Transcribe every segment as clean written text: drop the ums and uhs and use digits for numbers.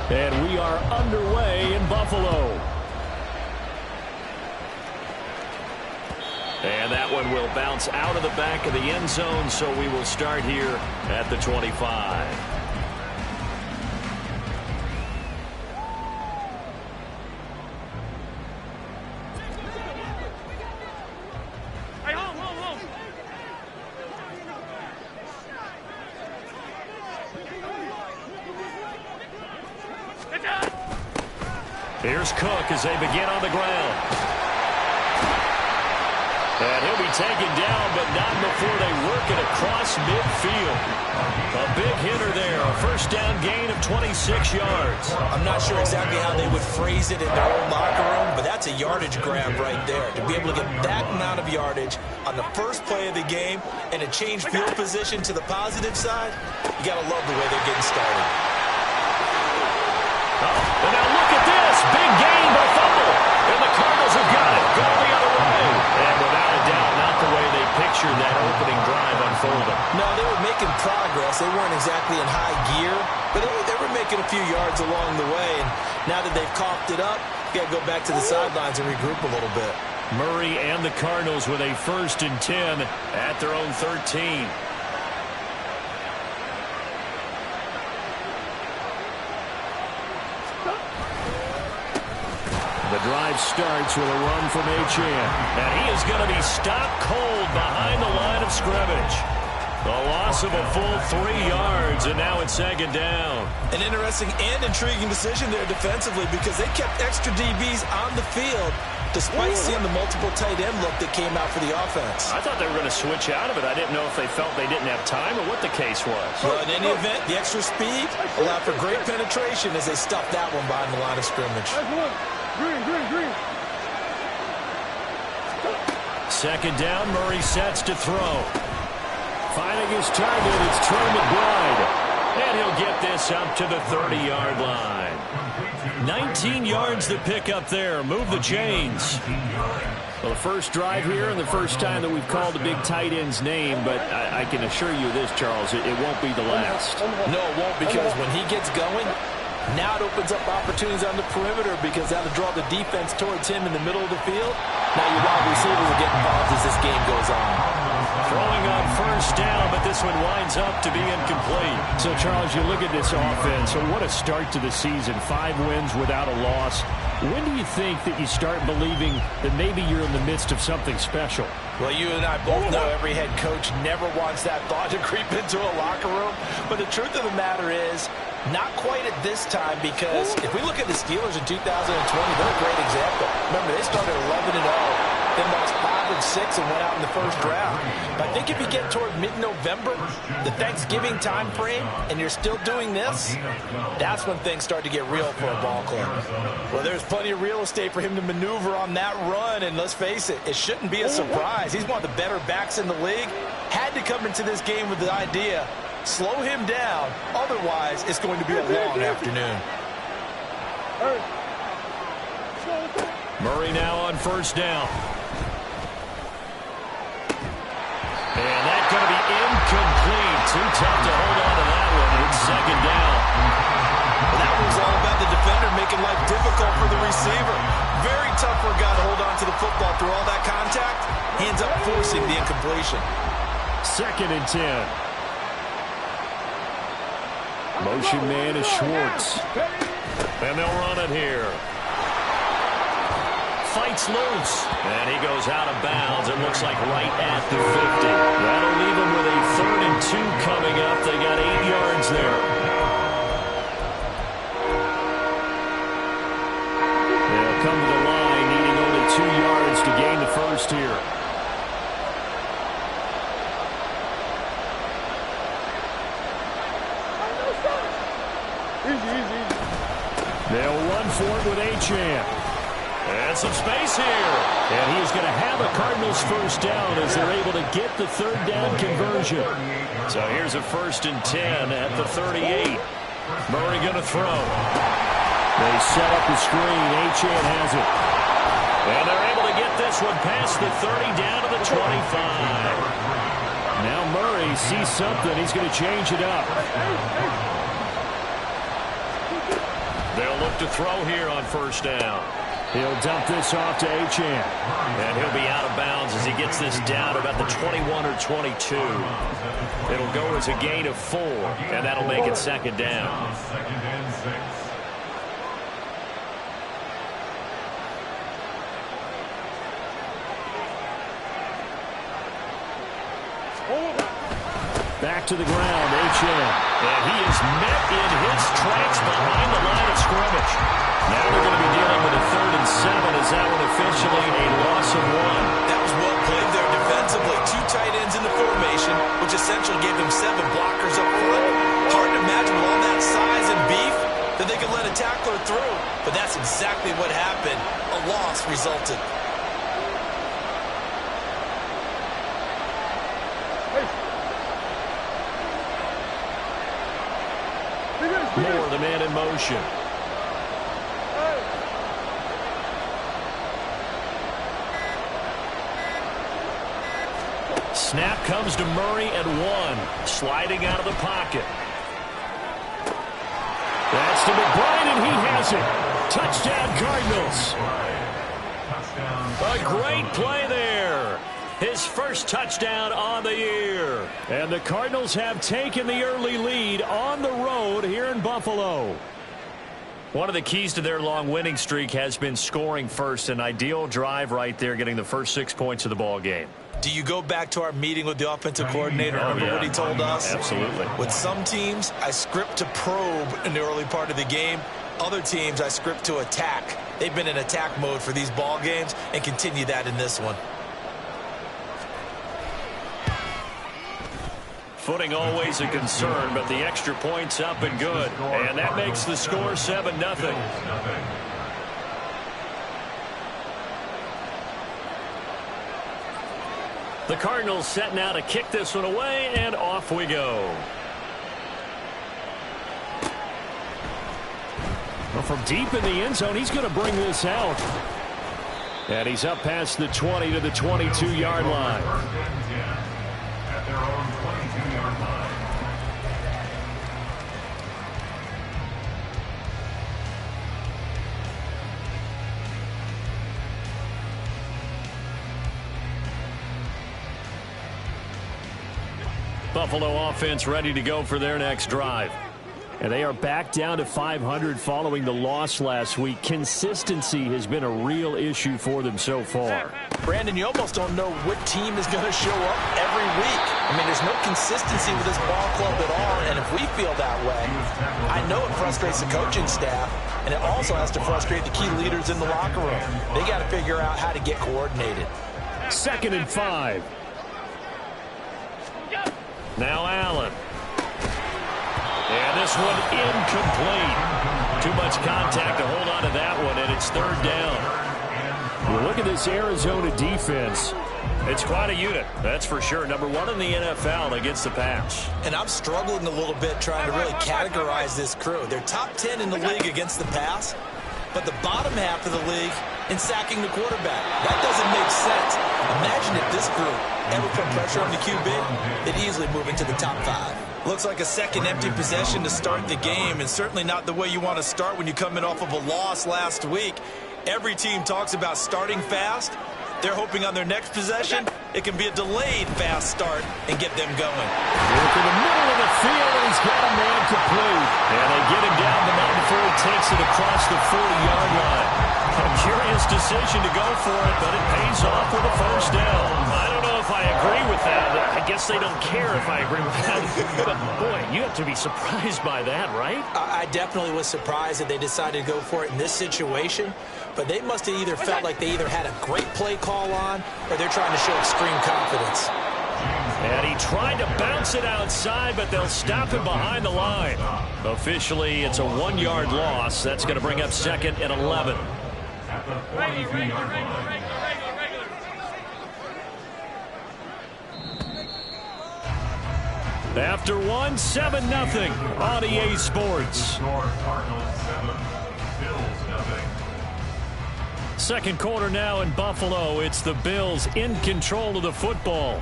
And we are underway in Buffalo. And that one will bounce out of the back of the end zone, so we will start here at the 25. Here's Cook as they begin on the ground. And he'll be taken down, but not before they work it across midfield. A big hitter there, a first down gain of 26 yards. I'm not sure exactly how they would phrase it in their own locker room, but that's a yardage grab right there. To be able to get that amount of yardage on the first play of the game and a change field position to the positive side, you got to love the way they're getting started. And now look at this. Big gain by fumble. And the Cardinals have got it. Going the other way. And without a doubt, not the way they pictured that opening drive unfolding. No, they were making progress. They weren't exactly in high gear, but they were making a few yards along the way. And now that they've coughed it up, you got to go back to the sidelines and regroup a little bit. Murray and the Cardinals with a 1st and 10 at their own 13. The drive starts with a run from Achane. And he is going to be stopped cold behind the line of scrimmage. A loss of a full 3 yards, and now it's 2nd down. An interesting and intriguing decision there defensively because they kept extra DBs on the field despite seeing the multiple tight end look that came out for the offense. I thought they were going to switch out of it. I didn't know if they felt they didn't have time or what the case was. Well, in any event, the extra speed allowed for great penetration as they stuffed that one behind the line of scrimmage. Green. 2nd down, Murray sets to throw. Finding his target, it's Trey McBride. And he'll get this up to the 30-yard line. 19 yards to pick up there. Move the chains. Well, the first drive here and the first time that we've called the big tight end's name, but I can assure you this, Charles, it won't be the last. No, it won't, because when he gets going, now it opens up opportunities on the perimeter because that'll draw the defense towards him in the middle of the field. Now your wide receivers will get involved as this game goes on. Throwing on 1st down, but this one winds up to be incomplete. So, Charles, you look at this offense, so what a start to the season. 5 wins without a loss. When do you think that you start believing that maybe you're in the midst of something special? Well, you and I both know every head coach never wants that thought to creep into a locker room. But the truth of the matter is, not quite at this time, because if we look at the Steelers in 2020, they're a great example. Remember, they started 11-0, then lost 5-6 and went out in the first round. But I think if you get toward mid-November, the Thanksgiving time frame, and you're still doing this, that's when things start to get real for a ball club. Well, there's plenty of real estate for him to maneuver on that run, and let's face it, it shouldn't be a surprise. He's one of the better backs in the league. Had to come into this game with the idea, slow him down, otherwise it's going to be a long afternoon. Murray now on 1st down. And that's going to be incomplete. Too tough to hold on to that one. It's 2nd down. Well, that was all about the defender making life difficult for the receiver. Very tough for a guy to hold on to the football through all that contact. He ends up forcing the incompletion. 2nd and 10. Motion man is Schwartz. And they'll run it here. Fights loose. And he goes out of bounds. It looks like right at the 50. That'll leave him with a 3rd and 2 coming up. They got 8 yards there. They'll come to the line, needing only 2 yards to gain the first here. They'll run for it with Achane. And some space here. And he is going to have a Cardinals 1st down as they're able to get the 3rd down conversion. So here's a 1st and 10 at the 38. Murray going to throw. They set up the screen. Achane has it. And they're able to get this one past the 30 down to the 25. Now Murray sees something. He's going to change it up. have to throw here on first down. He'll dump this off to Achane. And he'll be out of bounds as he gets this down about the 21 or 22. It'll go as a gain of 4, and that'll make it second down. Back to the ground, Achane. And he is met in his tracks behind the line of scrimmage. Now they're going to be dealing with a 3rd and 7 as that one officially a loss of 1. That was well played there defensively. 2 tight ends in the formation, which essentially gave them 7 blockers up front. Hard to imagine with all that size and beef that they could let a tackler through. But that's exactly what happened. A loss resulted. Moore, the man in motion. Snap comes to Murray at 1. Sliding out of the pocket. That's to McBride, and he has it. Touchdown, Cardinals. A great play there. His first touchdown on the year. And the Cardinals have taken the early lead on the road here in Buffalo. One of the keys to their long winning streak has been scoring first. An ideal drive right there, getting the first 6 points of the ball game. Do you go back to our meeting with the offensive coordinator? Remember what he told us? Absolutely. With some teams, I script to probe in the early part of the game. Other teams, I script to attack. They've been in attack mode for these ball games and continue that in this one. Footing always a concern, but the extra point's up and good. And that makes the score 7-0. The Cardinals set now to kick this one away, and off we go. Well, from deep in the end zone, he's going to bring this out. And he's up past the 20 to the 22-yard line. At their own 22-yard line. Buffalo offense ready to go for their next drive. And they are back down to 500 following the loss last week. Consistency has been a real issue for them so far. Brandon, you almost don't know what team is going to show up every week. I mean, there's no consistency with this ball club at all, and if we feel that way, I know it frustrates the coaching staff, and it also has to frustrate the key leaders in the locker room. They got to figure out how to get coordinated. 2nd and 5. Now Allen. And this one incomplete. Too much contact to hold on to that one, and it's 3rd down. Well, look at this Arizona defense. It's quite a unit, that's for sure. Number 1 in the NFL against the pass. And I'm struggling a little bit trying to really categorize this crew. They're top 10 in the league against the pass, but the bottom half of the league in sacking the quarterback. That doesn't make sense. Imagine if this group ever put pressure on the QB, they'd easily move into the top 5. Looks like a second empty possession to start the game, and certainly not the way you want to start when you come in off of a loss last week. Every team talks about starting fast. They're hoping on their next possession, it can be a delayed fast start and get them going. Into the middle of the field, and he's got a man complete. And they get him down the mountain before he takes it across the 40-yard line. A curious decision to go for it, but it pays off with a first down. I don't know if I agree with that. I guess they don't care if I agree with that. But, boy, you have to be surprised by that, right? I definitely was surprised that they decided to go for it in this situation. But they must have either felt like they either had a great play call on or they're trying to show extreme confidence. And he tried to bounce it outside, but they'll stop him behind the line. Officially, it's a 1-yard loss. That's going to bring up 2nd and 11. After 1, 7-0 on EA Sports. Second quarter now in Buffalo. It's the Bills in control of the football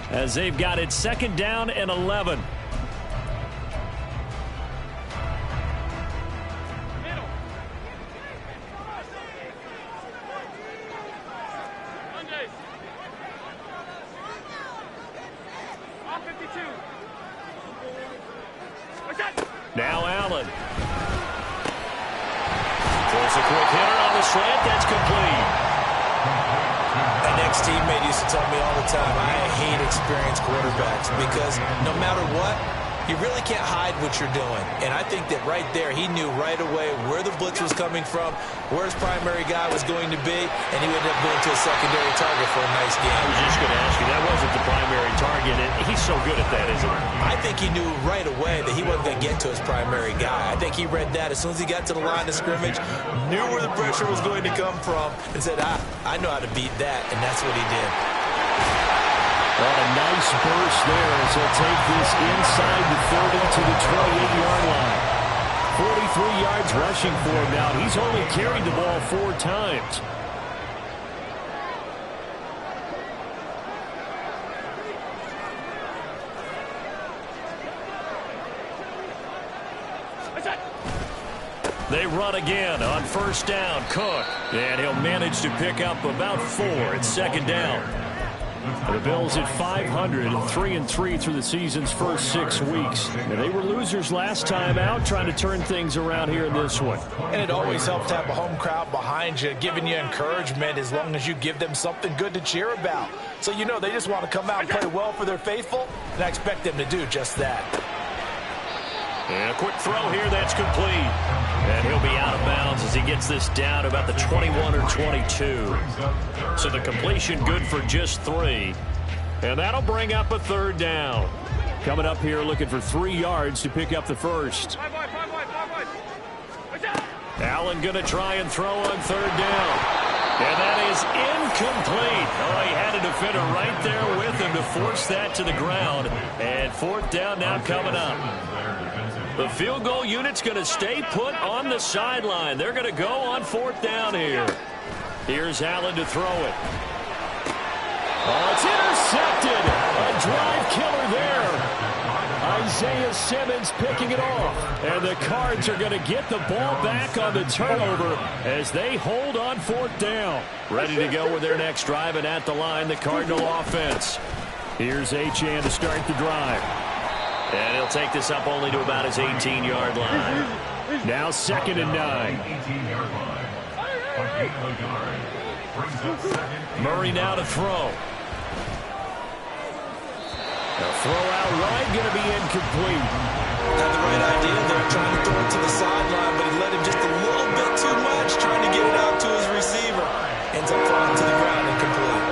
as they've got it 2nd down and 11. Now Allen. Throws a quick hitter on the slant. That's complete. My next teammate used to tell me all the time, I hate experienced quarterbacks because no matter what, you really can't hide what you're doing. And I think that right there, he knew right away where the blitz was coming from, where his primary guy was going to be, and he would end up going to a secondary target for a nice game. I was just going to ask you, that wasn't the primary target, and he's so good at that, isn't he? I think he knew right away that he wasn't going to get to his primary guy. I think he read that as soon as he got to the line of scrimmage, knew where the pressure was going to come from, and said, I know how to beat that, and that's what he did. Well, a nice burst there as he'll take this inside the 30 to the 28-yard line. 43 yards rushing for him now. He's only carried the ball 4 times. They run again on first down. Cook. And he'll manage to pick up about 4. It's second down. The Bills at 500, 3-3 through the season's first 6 weeks. And they were losers last time out, trying to turn things around here in this one. And it always helps to have a home crowd behind you, giving you encouragement as long as you give them something good to cheer about. So you know they just want to come out and play well for their faithful, and I expect them to do just that. And a quick throw here, that's complete. And he'll be out of bounds as he gets this down about the 21 or 22. So the completion good for just 3. And that'll bring up a third down. Coming up here looking for 3 yards to pick up the first. Allen going to try and throw on third down. And that is incomplete. Oh, he had a defender right there with him to force that to the ground. And fourth down now coming up. The field goal unit's going to stay put on the sideline. They're going to go on fourth down here. Here's Allen to throw it. Oh, it's intercepted. A drive killer there. Isaiah Simmons picking it off. And the Cards are going to get the ball back on the turnover as they hold on fourth down. Ready to go with their next drive, and at the line, the Cardinal offense. Here's Achane to start the drive. And he'll take this up only to about his 18-yard line. Now 2nd and 9. Murray now to throw. A throw out wide, going to be incomplete. Had the right idea there, trying to throw it to the sideline, but he let him just a little bit too much, trying to get it out to his receiver. Ends up falling to the ground incomplete.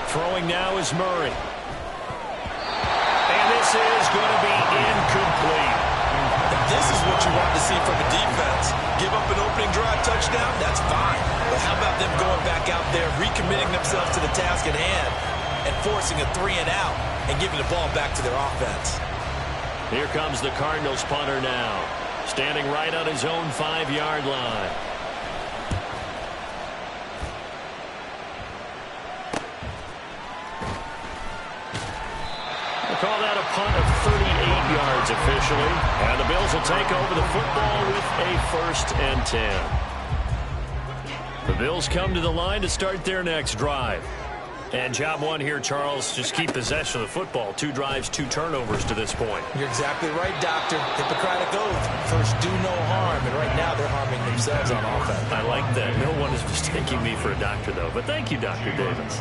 Throwing now is Murray. And this is going to be incomplete. And this is what you want to see from a defense. Give up an opening drive touchdown, that's fine. But how about them going back out there, recommitting themselves to the task at hand, and forcing a 3-and-out and giving the ball back to their offense. Here comes the Cardinals punter now, standing right on his own 5-yard line. We'll call that a punt of 38 yards officially, and the Bills will take over the football with a 1st and 10. The Bills come to the line to start their next drive. And job 1 here, Charles, just keep possession of the football. 2 drives, 2 turnovers to this point. You're exactly right, Doctor. Hippocratic oath. First, do no harm. And right now, they're harming themselves on offense. I like that. No one is mistaking me for a doctor, though. But thank you, Dr. Davis.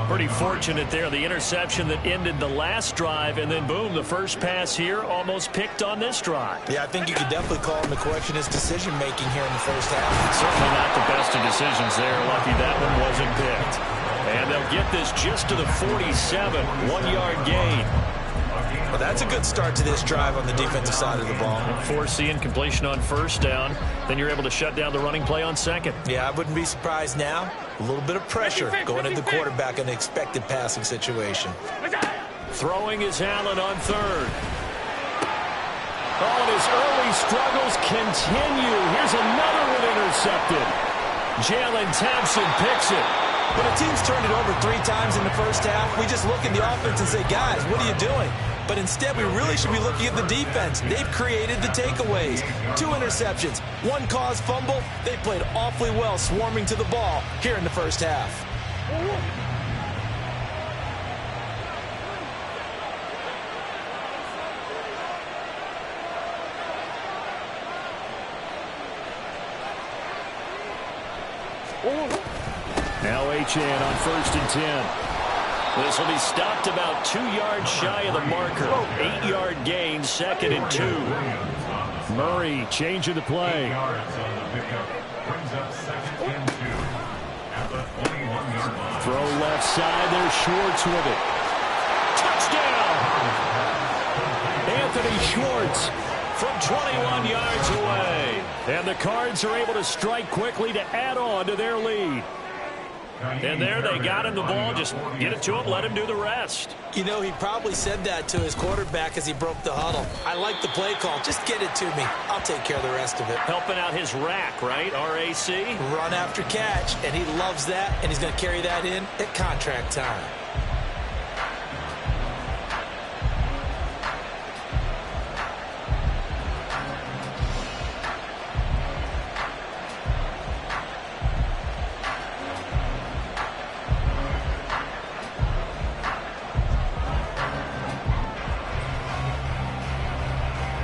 Pretty fortunate there. The interception that ended the last drive, and then, boom, the first pass here almost picked on this drive. Yeah, I think you could definitely call him to question his decision-making here in the first half. Certainly not the best of decisions there. Lucky that one wasn't picked. And they'll get this just to the 47, 1-yard gain. Well, that's a good start to this drive on the defensive side of the ball. Force the incompletion on first down. Then you're able to shut down the running play on second. Yeah, I wouldn't be surprised now. A little bit of pressure going into the quarterback in an expected passing situation. Throwing is Allen on third. Oh, and his early struggles continue. Here's another one intercepted. Jalen Thompson picks it. When a team's turned it over 3 times in the first half, we just look at the offense and say, guys, what are you doing? But instead, we really should be looking at the defense. They've created the takeaways. 2 interceptions, 1 caused fumble. They played awfully well swarming to the ball here in the first half. Now Achane on 1st and 10. This will be stopped about 2 yards shy of the marker. 8-yard gain, 2nd and 2. Murray changing the play. Throw left side. There's Schwartz with it. Touchdown! Anthony Schwartz from 21 yards away. And the Cards are able to strike quickly to add on to their lead. And there they got him the ball. Just get it to him, let him do the rest. You know, he probably said that to his quarterback as he broke the huddle. I like the play call. Just get it to me. I'll take care of the rest of it. Helping out his rack, right? RAC? Run after catch, and he loves that, and he's going to carry that in at contract time.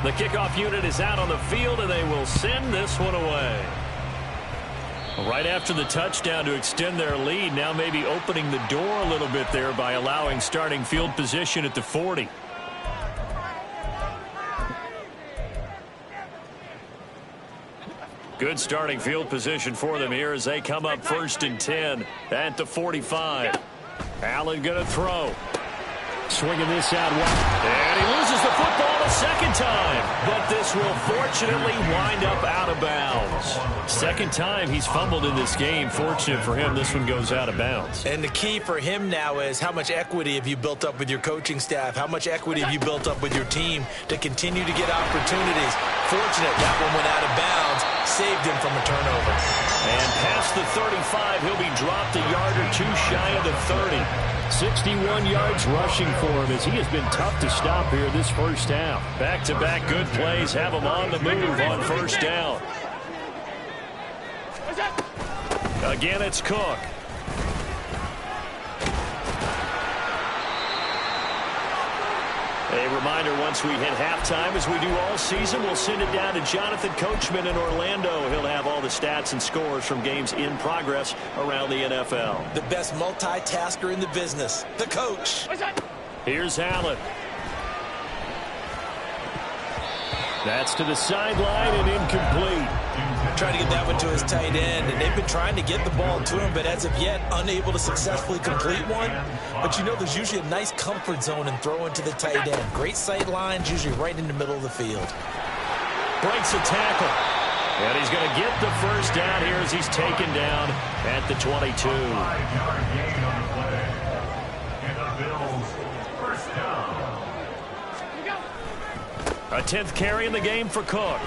The kickoff unit is out on the field, and they will send this one away. Right after the touchdown to extend their lead, now maybe opening the door a little bit there by allowing starting field position at the 40. Good starting field position for them here as they come up 1st and 10 at the 45. Allen going to throw. Swinging this out wide. And he loses the football a second time. But this will fortunately wind up out of bounds. Second time he's fumbled in this game. Fortunate for him, this one goes out of bounds. And the key for him now is how much equity have you built up with your coaching staff? How much equity have you built up with your team to continue to get opportunities? Fortunate that one went out of bounds. Saved him from a turnover. And past the 35, he'll be dropped a yard or two shy of the 30. 61 yards rushing for him as he has been tough to stop here this first half. Back-to-back good plays have him on the move on 1st down. Again, it's Cook. A reminder, once we hit halftime, as we do all season, we'll send it down to Jonathan Coachman in Orlando. He'll have all the stats and scores from games in progress around the NFL. The best multitasker in the business, the coach. Here's Allen. That's to the sideline and incomplete. Trying to get that one to his tight end, and they've been trying to get the ball to him, but as of yet, unable to successfully complete one. But you know, there's usually a nice comfort zone in throwing to the tight end. Great sight lines, usually right in the middle of the field. Breaks a tackle. And he's going to get the first down here as he's taken down at the 22. A 10th carry in the game for Cook.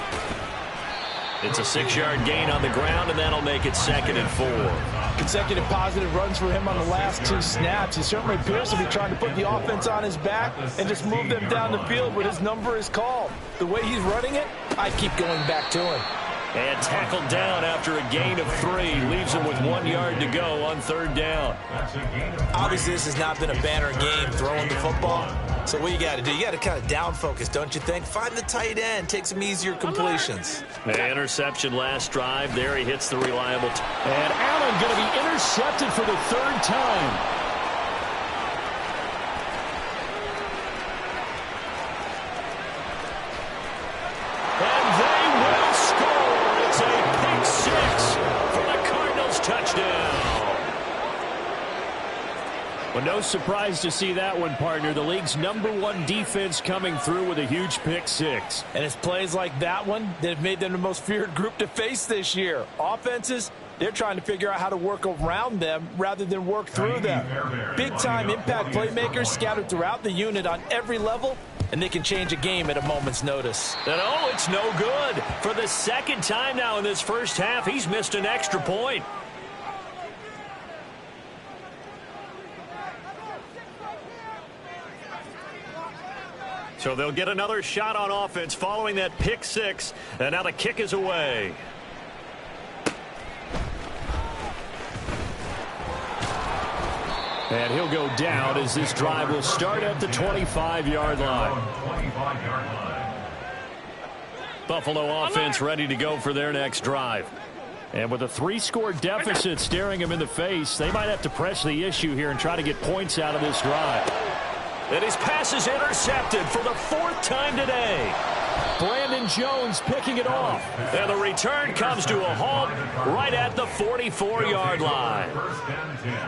It's a 6-yard gain on the ground, and that'll make it 2nd and 4. Consecutive positive runs for him on the last 2 snaps. He certainly appears to be trying to put the offense on his back and just move them down the field when his number is called. The way he's running it, I keep going back to him. And tackled down after a gain of 3. Leaves him with 1 yard to go on 3rd down. Obviously, this has not been a banner game throwing the football. So what you got to do, you got to kind of down focus, don't you think? Find the tight end, take some easier completions. The interception last drive. There he hits the reliable. And Allen going to be intercepted for the 3rd time. And they will score. It's a pick 6 for the Cardinals touchdown. Well, no surprise to see that one, partner. The league's #1 defense coming through with a huge pick 6. And it's plays like that one that have made them the most feared group to face this year. Offenses, they're trying to figure out how to work around them rather than work through them. Big-time impact playmakers scattered throughout the unit on every level, and they can change a game at a moment's notice. And oh, it's no good. For the 2nd time now in this first half, he's missed an extra point. So they'll get another shot on offense following that pick 6. And now the kick is away. And he'll go down as this drive will start at the 25-yard line. Buffalo offense ready to go for their next drive. And with a 3-score deficit staring him in the face, they might have to press the issue here and try to get points out of this drive. And his pass is intercepted for the 4th time today. Brandon Jones picking it off. And the return comes to a halt right at the 44-yard line.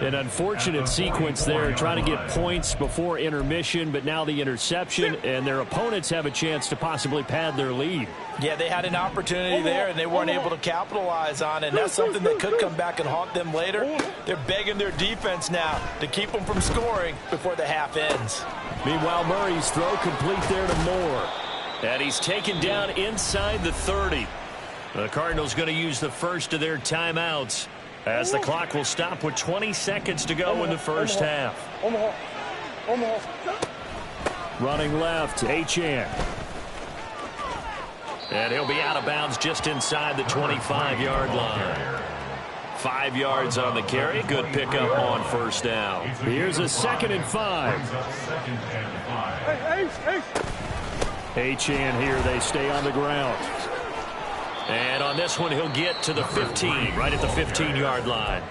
An unfortunate sequence there, trying to get points before intermission, but now the interception, and their opponents have a chance to possibly pad their lead. Yeah, they had an opportunity there, and they weren't able to capitalize on it. And that's something that could come back and haunt them later. They're begging their defense now to keep them from scoring before the half ends. Meanwhile, Murray's throw complete there to Moore. And he's taken down inside the 30. The Cardinals going to use the first of their timeouts as the clock will stop with 20 seconds to go in the first half. Running left, Achane. And he'll be out of bounds just inside the 25-yard line. 5 yards on the carry. Good pickup on first down. Here's a 2nd and 5. Achane here. They stay on the ground. And on this one, he'll get to the 15, right at the 15-yard line.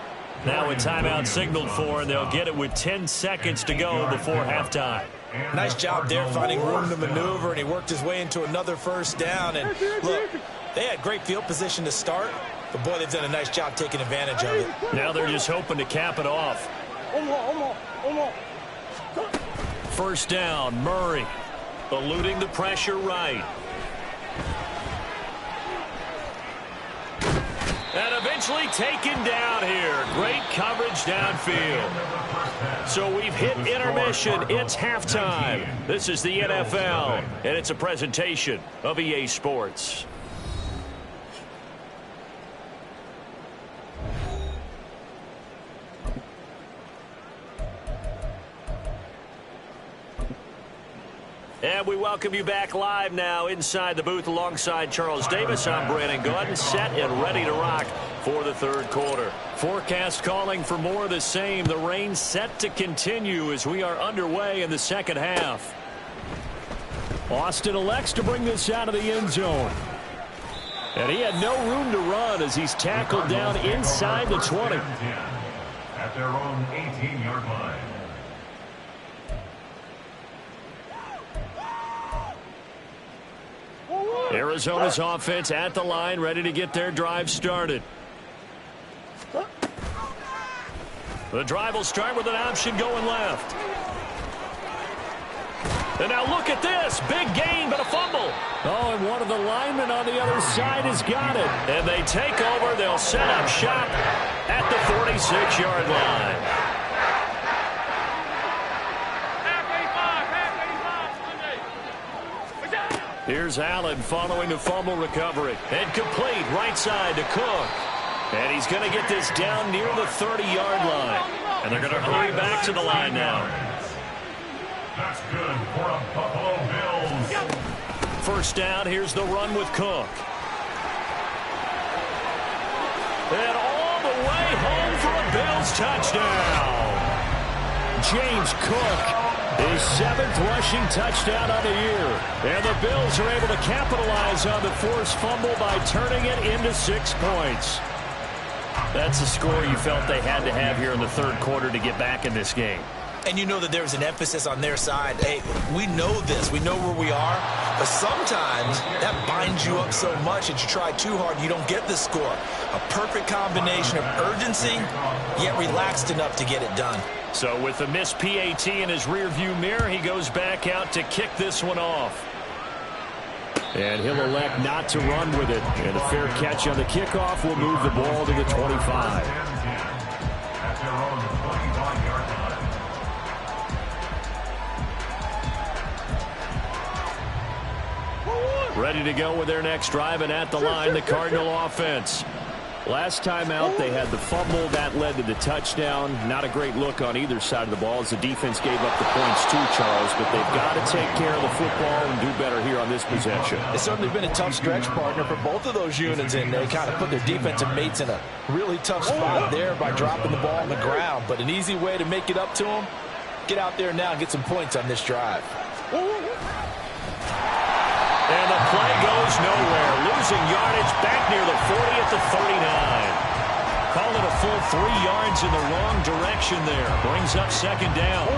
Now a timeout signaled for, and they'll get it with 10 seconds to go before halftime. Nice job there finding room to maneuver, and he worked his way into another first down. And look, they had great field position to start, but boy, they've done a nice job taking advantage of it. Now they're just hoping to cap it off. First down, Murray. Eluding the pressure right. And eventually taken down here. Great coverage downfield. So we've hit intermission. It's halftime. This is the NFL, and it's a presentation of EA Sports. And we welcome you back live now inside the booth alongside Charles Davis. I'm Brandon Gordon, set and ready to rock for the third quarter. Forecast calling for more of the same. The rain set to continue as we are underway in the second half. Austin elects to bring this out of the end zone. And he had no room to run as he's tackled down inside the 20. At their own 18-yard line. Arizona's offense at the line, ready to get their drive started. The drive will start with an option going left. And now look at this. Big gain, but a fumble. Oh, and one of the linemen on the other side has got it. And they take over. They'll set up shop at the 46-yard line. Here's Allen following the fumble recovery. And complete right side to Cook. And he's going to get this down near the 30-yard line. And they're going to hurry back to the line now. That's good for a Buffalo Bills. First down, here's the run with Cook. And all the way home for a Bills touchdown. James Cook. His 7th rushing touchdown of the year. And the Bills are able to capitalize on the forced fumble by turning it into 6 points. That's a score you felt they had to have here in the third quarter to get back in this game. And you know that there's an emphasis on their side. Hey, we know this. We know where we are. But sometimes that binds you up so much that you try too hard, you don't get the score. A perfect combination of urgency, yet relaxed enough to get it done. So with the missed PAT in his rearview mirror, he goes back out to kick this one off. And he'll elect not to run with it. And a fair catch on the kickoff will move the ball to the 25. At their own 25-yard line. Ready to go with their next drive, and at the line, the Cardinal offense. Last time out, they had the fumble. That led to the touchdown. Not a great look on either side of the ball as the defense gave up the points too, Charles. But they've got to take care of the football and do better here on this possession. It's certainly been a tough stretch, partner, for both of those units, and they kind of put their defensive mates in a really tough spot there by dropping the ball on the ground. But an easy way to make it up to them, get out there now and get some points on this drive. And the play goes nowhere. losing yardage back near the 40 at the 39. Call it a full 3 yards in the wrong direction there. Brings up second down.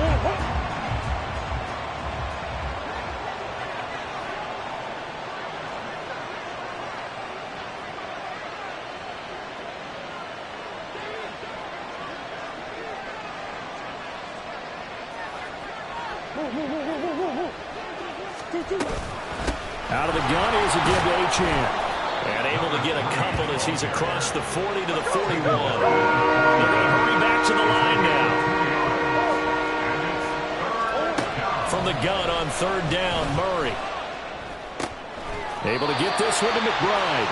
Out of the gun, here's a give to Achane. And able to get a couple as he's across the 40 to the 41. They're going to hurry back to the line now. From the gun on third down, Murray. Able to get this one to McBride.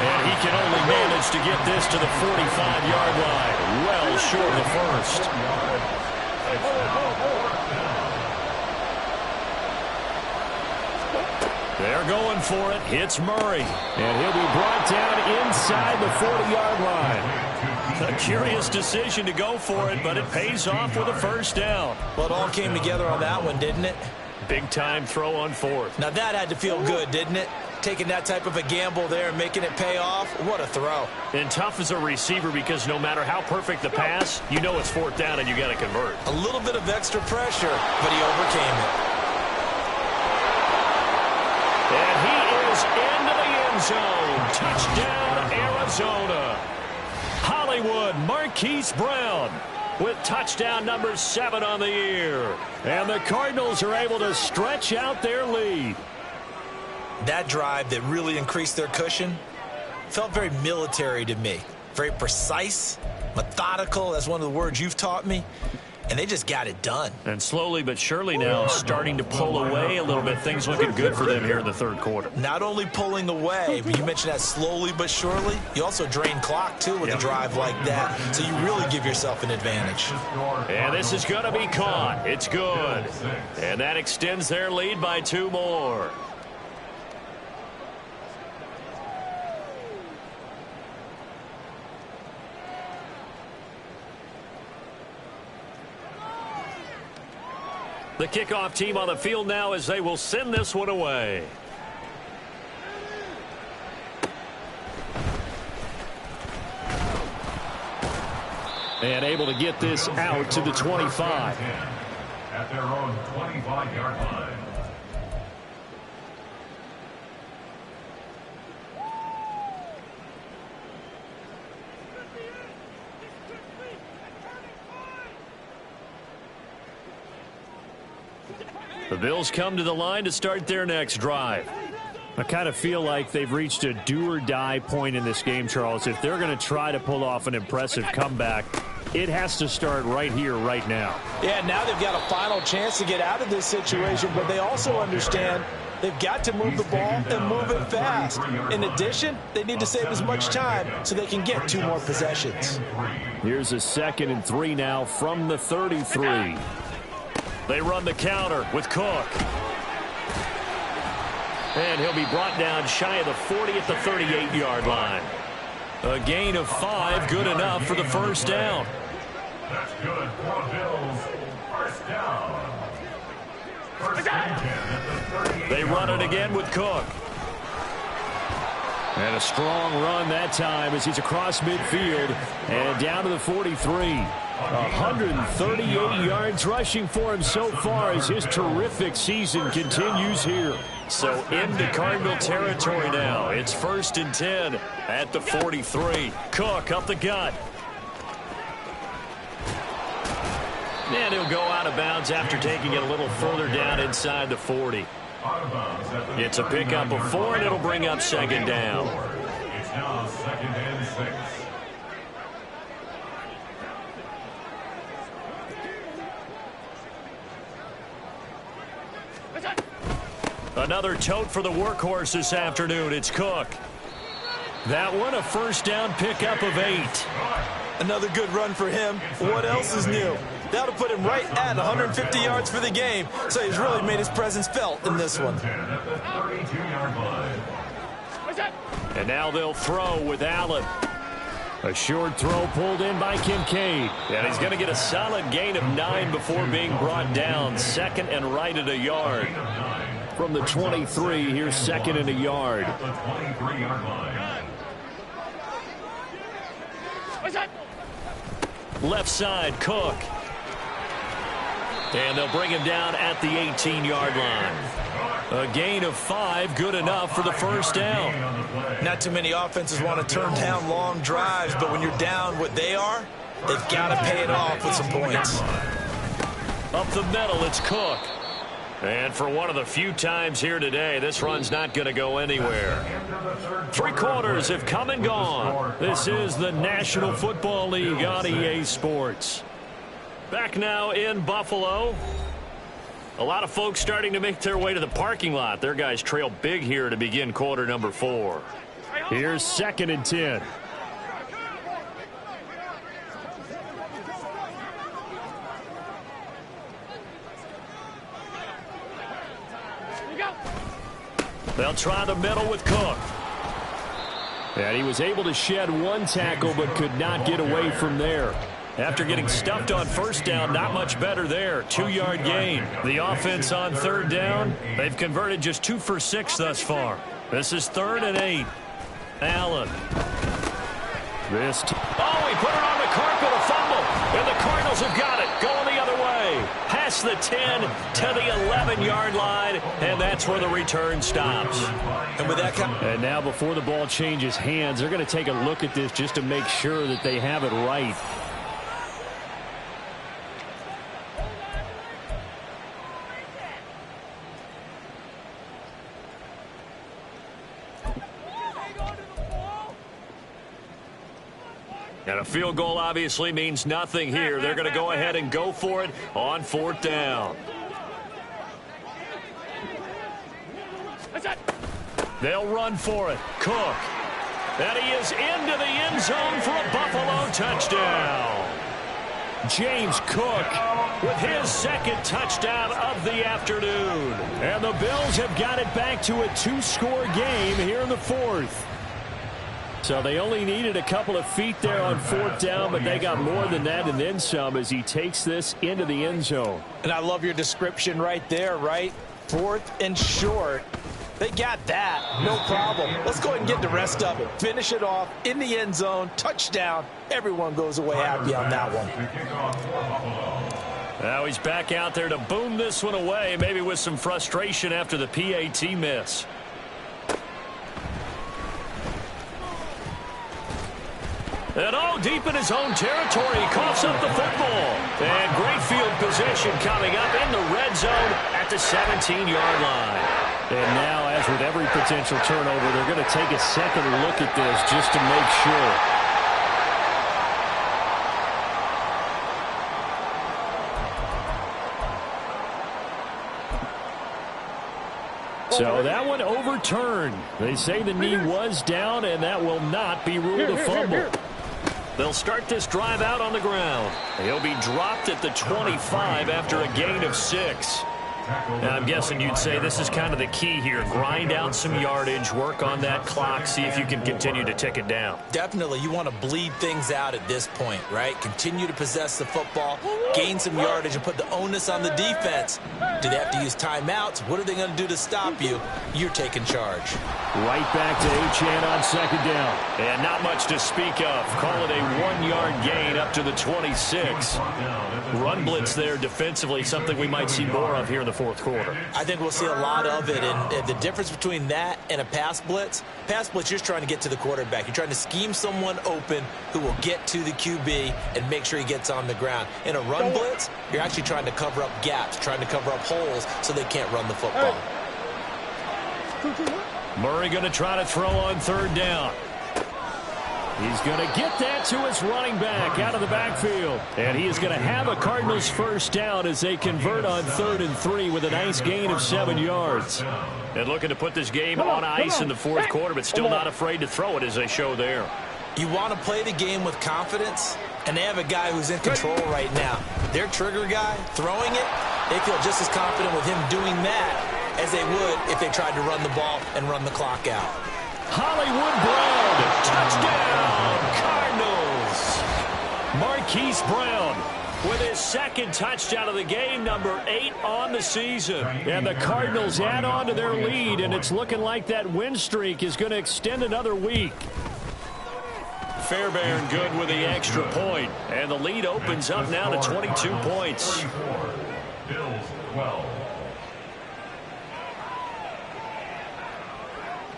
And he can only manage to get this to the 45-yard line. Well short of the first. They're going for it. Hits Murray. And he'll be brought down inside the 40-yard line. A curious decision to go for it, but it pays off with a first down. Well, it all came together on that one, didn't it? Big-time throw on fourth. Now that had to feel good, didn't it? Taking that type of a gamble there and making it pay off. What a throw. And tough as a receiver because no matter how perfect the pass, you know it's fourth down and you got to convert. A little bit of extra pressure, but he overcame it. And he is into the end zone. Touchdown, Arizona. Hollywood Marquise Brown with touchdown number 7 on the year. And the Cardinals are able to stretch out their lead. That drive that really increased their cushion felt very military to me. Very precise, methodical. That's one of the words you've taught me. And they just got it done. And slowly but surely now starting to pull away a little bit. Things looking good for them here in the third quarter. Not only pulling away, but you mentioned that slowly but surely. You also drain clock, too, with a drive like that. So you really give yourself an advantage. And this is going to be caught. It's good. And that extends their lead by 2 more. The kickoff team on the field now as they will send this one away. And able to get this out to the 25. At their own 25-yard line. The Bills come to the line to start their next drive. I kind of feel like they've reached a do-or-die point in this game, Charles. If they're going to try to pull off an impressive comeback, it has to start right here, right now. Yeah, now they've got a final chance to get out of this situation, but they also understand they've got to move the ball and move it fast. In addition, they need to save as much time so they can get 2 more possessions. Here's a 2nd and 3 now from the 33. They run the counter with Cook. And he'll be brought down shy of the 40 at the 38-yard line. A gain of 5, good enough for the first down. That's good for Bills. First down. First and 10 at the 38. They run it again with Cook. And a strong run that time as he's across midfield and down to the 43. 138 yards rushing for him so far as his terrific season continues here. So into Cardinal territory now. It's 1st and 10 at the 43. Cook up the gut. And he'll go out of bounds after taking it a little further down inside the 40. It's a pickup of 4, and it'll bring up 2nd down. It's now 2nd and 6. Another tote for the workhorse this afternoon. It's Cook. That one a first down pickup of 8. Another good run for him. What else is new? That'll put him right at 150 yards for the game. So he's really made his presence felt in this one. And now they'll throw with Allen. A short throw pulled in by Kincaid. And he's going to get a solid gain of 9 before being brought down. 2nd and right at a yard. from the 23. Here's second and a yard. At the 23-yard line. Left side, Cook. And they'll bring him down at the 18-yard line. A gain of 5, good enough for the first down. Not too many offenses want to turn down long drives, but when you're down what they are, they've got to pay it off with some points. Up the middle, it's Cook. And for one of the few times here today, this run's not going to go anywhere. 3 quarters have come and gone. This is the National Football League on EA Sports. Back now in Buffalo. A lot of folks starting to make their way to the parking lot. Their guys trail big here to begin quarter number 4. Here's second and 10. They'll try the middle with Cook. And he was able to shed 1 tackle but could not get away from there. After getting stuffed on first down, not much better there. 2-yard gain. The offense on third down, they've converted just 2 for 6 thus far. This is 3rd and 8. Allen. He put it on the carpet, a fumble. And the Cardinals have got it. Going the other way. Past the 10 to the 11-yard line. And that's where the return stops. And with that and now before the ball changes hands, they're going to take a look at this just to make sure that they have it right. And a field goal obviously means nothing here. They're going to go ahead and go for it on 4th down. They'll run for it. Cook. And he is into the end zone for a Buffalo touchdown. James Cook with his second touchdown of the afternoon. And the Bills have got it back to a 2-score game here in the 4th. So they only needed a couple of feet there on 4th down, but they got more than that and then some as he takes this into the end zone. And I love your description right there, right? 4th and short. They got that. No problem. Let's go ahead and get the rest of it. Finish it off in the end zone. Touchdown. Everyone goes away happy on that one. Now he's back out there to boom this one away, maybe with some frustration after the PAT miss. And deep in his own territory, he coughs up the football. And great field position coming up in the red zone at the 17-yard line. And now, as with every potential turnover, they're going to take a second look at this just to make sure. So that one overturned. They say the knee was down, and that will not be ruled a fumble. They'll start this drive out on the ground. He'll be dropped at the 25 after a gain of 6. Now, I'm guessing you'd say this is kind of the key here. Grind out some yardage, work on that clock, see if you can continue to tick it down. Definitely. You want to bleed things out at this point, right? Continue to possess the football, gain some yardage, and put the onus on the defense. Do they have to use timeouts? What are they going to do to stop you? You're taking charge. Right back to Achane on 2nd down. And not much to speak of. Call it a 1-yard gain up to the 26. Run blitz there defensively, something we might see more of here in the 4th quarter. I think we'll see a lot of it, and the difference between that and a pass blitz, you're just trying to get to the quarterback. You're trying to scheme someone open who will get to the QB and make sure he gets on the ground. In a run blitz, you're actually trying to cover up gaps, trying to cover up holes so they can't run the football. Murray going to try to throw on 3rd down. He's going to get that to his running back out of the backfield. And he is going to have a Cardinals first down as they convert on 3rd and 3 with a nice gain of 7 yards. And looking to put this game on ice in the 4th quarter, but still not afraid to throw it as they show there. You want to play the game with confidence, and they have a guy who's in control right now. Their trigger guy, throwing it, they feel just as confident with him doing that as they would if they tried to run the ball and run the clock out. Hollywood Brown, touchdown, Cardinals. Marquise Brown with his second touchdown of the game, number 8 on the season. And the Cardinals add on to their lead, and it's looking like that win streak is going to extend another week. Fairbairn good with the extra point, and the lead opens up now to 22 points. Bills 12.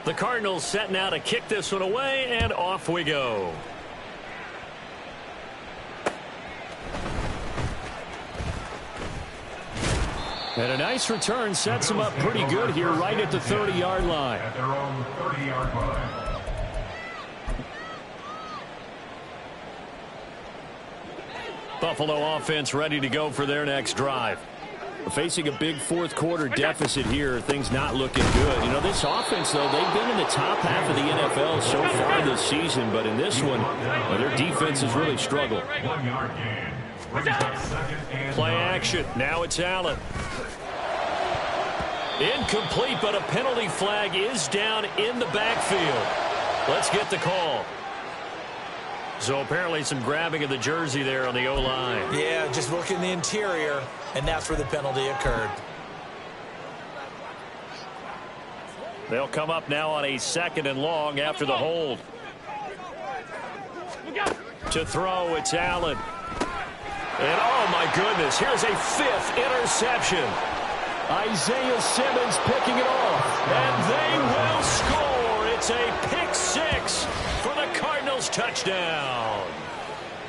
The Cardinals set now to kick this one away, and off we go. And a nice return sets them up pretty good here right at the 30-yard line. At their own 30-yard line. Buffalo offense ready to go for their next drive. Facing a big fourth-quarter deficit here, things not looking good. You know, this offense, though, they've been in the top half of the NFL so far this season, but in this one, well, their defense has really struggled. 1 yard gain. Brings up second and Play 9. action. Now it's Allen. Incomplete, but a penalty flag is down in the backfield. Let's get the call. So apparently some grabbing of the jersey there on the O-line. Yeah, just look in the interior, and that's where the penalty occurred. They'll come up now on a 2nd and long after the hold. To throw, it's Allen. And oh my goodness, here's a 5th interception. Isaiah Simmons picking it off. And they will score. It's a pick 6 for the Cardinals touchdown.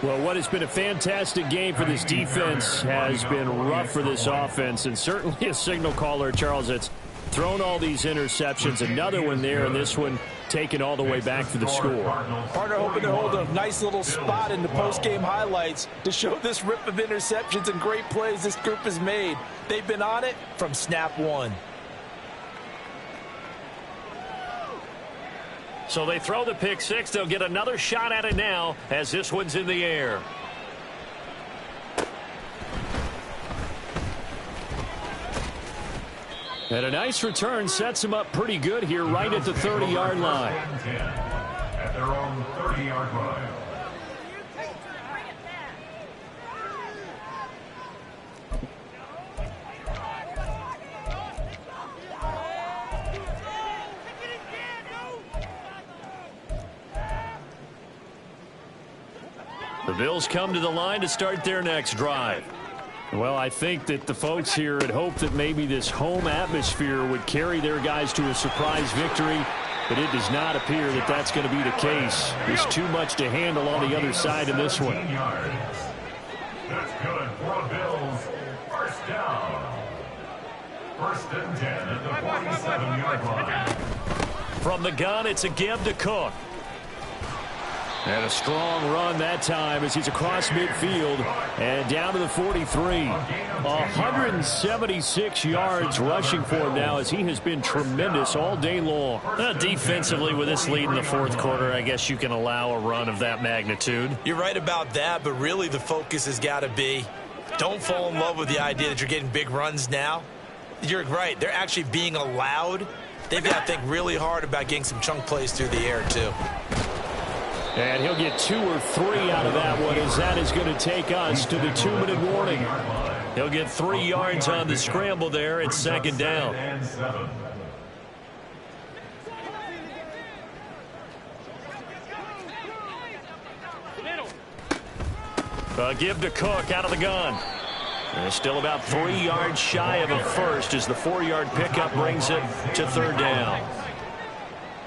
Well, what has been a fantastic game for this defense has been rough for this offense, and certainly a signal caller, Charles, that's thrown all these interceptions. Another one there, and this one taken all the way back for the score. Partner hoping to hold a nice little spot in the post-game highlights to show this rip of interceptions and great plays this group has made. They've been on it from snap one. So they throw the pick 6. They'll get another shot at it now as this one's in the air. And a nice return sets them up pretty good here right at the 30-yard line. At their own 30-yard line. The Bills come to the line to start their next drive. Well, I think that the folks here had hoped that maybe this home atmosphere would carry their guys to a surprise victory, but it does not appear that that's going to be the case. There's too much to handle on the other side of this one. That's good for the Bills. First down. 1st and 10 at the 47-yard line. From the gun, it's a give to Cook. And a strong run that time as he's across midfield and down to the 43. 176 yards rushing for him now as he has been tremendous all day long. Defensively, with this lead in the fourth quarter, I guess you can allow a run of that magnitude. You're right about that, but really the focus has got to be don't fall in love with the idea that you're getting big runs now. You're right. They're actually being allowed. They've got to think really hard about getting some chunk plays through the air, too. And he'll get 2 or 3 out of that one as that is going to take us to the 2-minute warning. He'll get 3 yards on the scramble there at 2nd down. Give to Cook out of the gun. And still about 3 yards shy of a first as the 4-yard pickup brings it to 3rd down.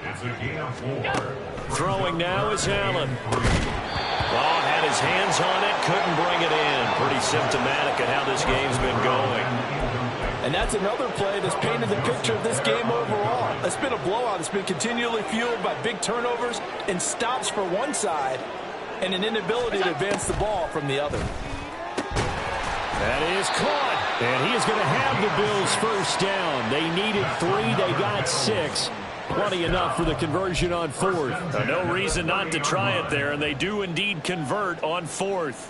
It's a gain of 4. Throwing now is Allen. Oh, had his hands on it, couldn't bring it in. Pretty symptomatic of how this game's been going. And that's another play that's painted the picture of this game overall. It's been a blowout. It's been continually fueled by big turnovers and stops for one side and an inability to advance the ball from the other. That is caught. And he is going to have the Bills first down. They needed 3. They got 6. Plenty enough for the conversion on 4th. No reason not to try it there, and they do indeed convert on 4th.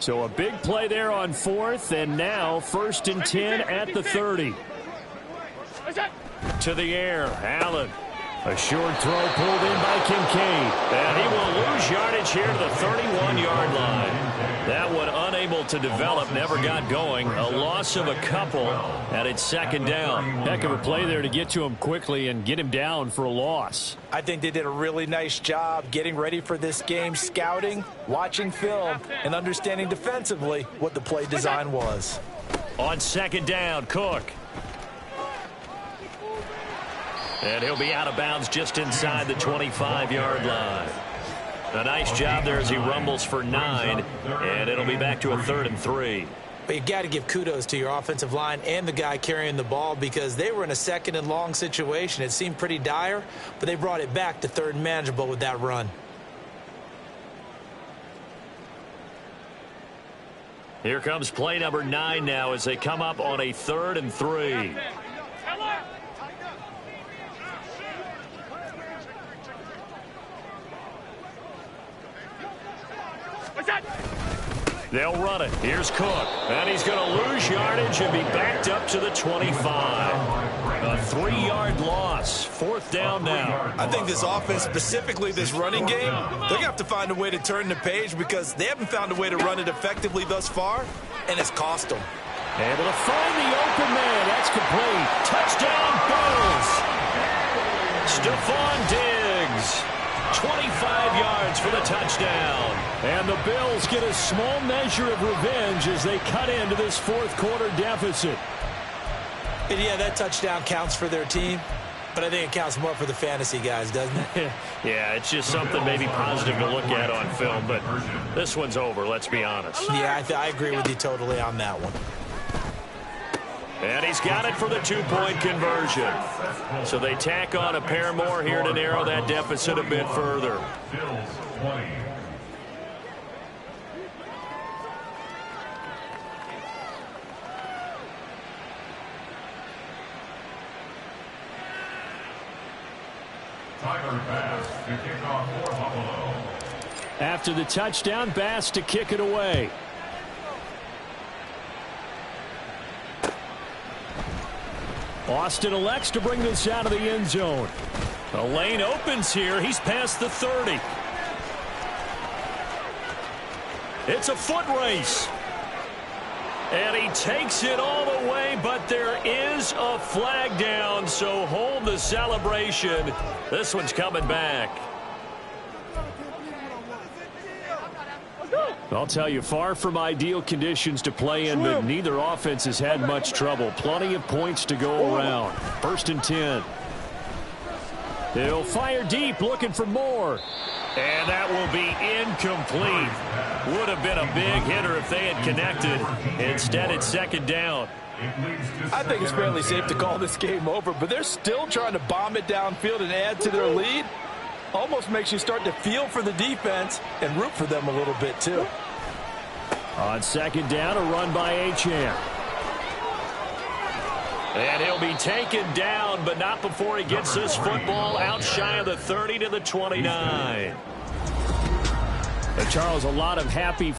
So a big play there on 4th, and now 1st and 10 at the 30. to the air. Allen. A short throw pulled in by Kincaid. And he will lose yardage here to the 31-yard line. That one unable to develop, never got going. A loss of a couple, and it's second down. Heck of a play there to get to him quickly and get him down for a loss. I think they did a really nice job getting ready for this game, scouting, watching film, and understanding defensively what the play design was. On second down, Cook. And he'll be out of bounds just inside the 25-yard line. A nice job there as he rumbles for 9, and it'll be back to a 3rd and 3. But you got to give kudos to your offensive line and the guy carrying the ball because they were in a 2nd and long situation. It seemed pretty dire, but they brought it back to 3rd and manageable with that run. Here comes play number 9 now as they come up on a 3rd and 3. They'll run it. Here's Cook. And he's going to lose yardage and be backed up to the 25. A 3-yard loss. 4th down now. I think this offense, specifically this running game, they're going to have to find a way to turn the page because they haven't found a way to run it effectively thus far, and it's cost them. Able to find the open man. That's complete. Touchdown, Bills. Stephon Diggs. 25 yards for the touchdown. And the Bills get a small measure of revenge as they cut into this 4th quarter deficit. And yeah, that touchdown counts for their team, but I think it counts more for the fantasy guys, doesn't it? Yeah, it's just something maybe positive to look at on film, but this one's over, let's be honest. Yeah, I agree with you totally on that one. And he's got it for the 2-point conversion. So they tack on a pair more here to narrow that deficit a bit further. After the touchdown, Bass to kick it away. Austin elects to bring this out of the end zone. The lane opens here. He's past the 30. It's a foot race. And he takes it all the way, but there is a flag down, so hold the celebration. This one's coming back. I'll tell you, far from ideal conditions to play in, but neither offense has had much trouble. Plenty of points to go around. 1st and 10. They'll fire deep, looking for more. And that will be incomplete. Would have been a big hitter if they had connected. Instead, it's 2nd down. I think it's fairly safe to call this game over, but they're still trying to bomb it downfield and add to their lead. Almost makes you start to feel for the defense and root for them a little bit, too. On 2nd down, a run by Achane. And he'll be taken down, but not before he gets this football out shy of the 30 to the 29. Charles, a lot of happy